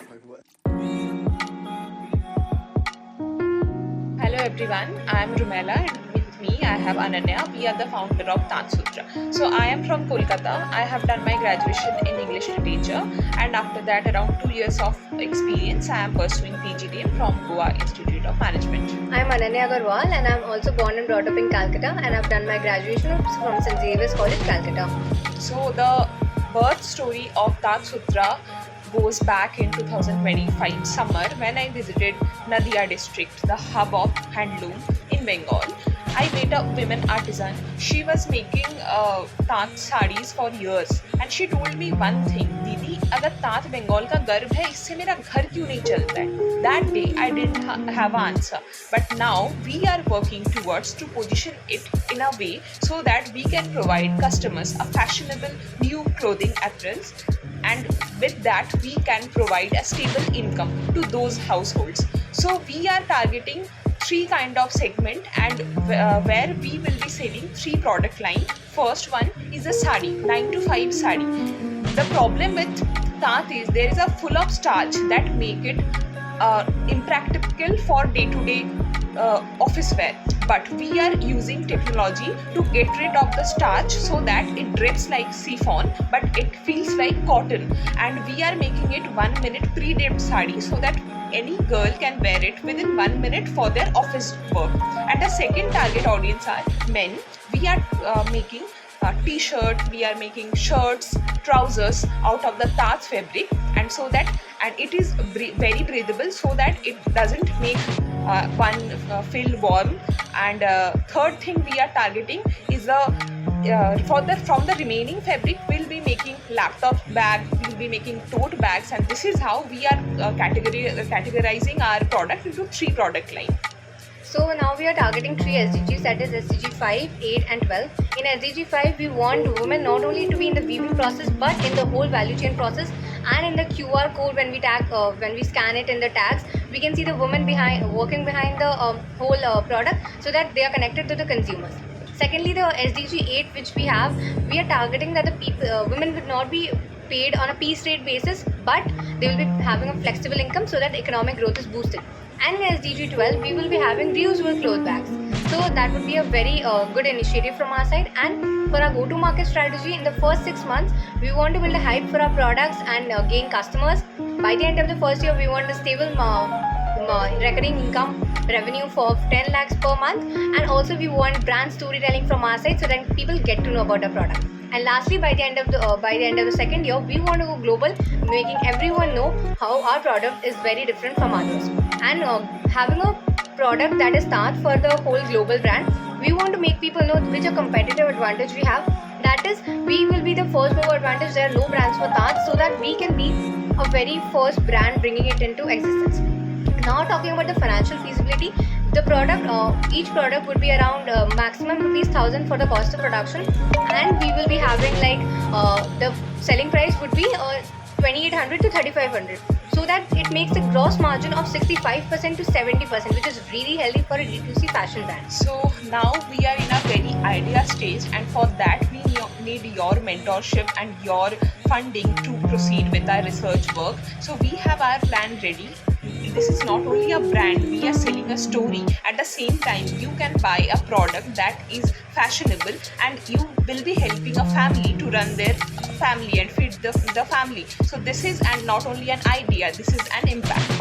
Hello everyone, I am Rumela and with me I have Ananya. We are the founder of Taan Sutra. So I am from Kolkata. I have done my graduation in English literature and after that around 2 years of experience I am pursuing PGDM from Goa Institute of Management. I'm Ananya Agarwal and I'm also born and brought up in Calcutta and I've done my graduation from St. Xavier's College, Calcutta. So the birth story of Taan Sutra goes back in 2025 summer when I visited Nadia district, the hub of handloom in Bengal. I met a women artisan. She was making तात sarees for years and she told me one thing, दीदी अगर तात बंगाल का गर्व है इससे मेरा घर क्यों नहीं चलता है. That day I didn't have an answer, but now we are working towards to position it in a way so that we can provide customers a fashionable new clothing apparels, and with that we can provide a stable income to those households. So we are targeting three kind of segment and where we will be selling three product line. First one is a sari, 9 to 5 sari. The problem with तात is there is a full of starch that make it impractical for day-to-day office wear, but we are using technology to get rid of the starch so that it drips like chiffon but it feels like cotton, and we are making it 1 minute pre-dipped sari so that any girl can wear it within 1 minute for their office work. And the second target audience are men. We are making t-shirt, we are making shirts, trousers out of the तात fabric, and so that, and it is very breathable so that it doesn't make one feel warm. And third thing we are targeting is from the remaining fabric we'll be making laptop bag, we'll be making tote bags, and this is how we are categorizing our product into three product line. So now we are targeting 3 SDGs, that is SDG 5, 8 and 12. In SDG 5 we want women not only to be in the weaving process but in the whole value chain process, and in the QR code when we scan it in the tags we can see the women working behind the whole product so that they are connected to the consumers. Secondly, the SDG 8 which we are targeting that the women would not be paid on a piece rate basis but they will be having a flexible income so that economic growth is boosted. And in SDG 12 we will be having reusable cloth bags. So that would be a very good initiative from our side. And for our go to market strategy, in the first 6 months we want to build a hype for our products and gain customers. By the end of the first year we want a stable recurring income revenue for 10 lakhs per month, and also we want brand storytelling from our side so that people get to know about our product. And lastly, by the end of the second year we want to go global, making everyone know how our product is very different from others, and having a product that is तात for the whole global brand. We want to make people know which a competitive advantage we have, that is we will be the first mover advantage. There are no brands for तात so that we can be a very first brand bringing it into existence. Now talking about the financial feasibility, the product, each product would be around maximum rupees 1000 for the cost of production, and we will be having like the selling price would be 2800 to 3500, so that it makes a gross margin of 65% to 70%, which is really healthy for a D2C fashion brand. So now we are in a very idea stage, and for that we need your mentorship and your funding to proceed with our research work. So we have our plan ready. This is not only a brand, we are selling a story. At the same time you can buy a product that is fashionable and you will be helping a family to run their family and feed the family. So this is, and not only an idea, this is an impact.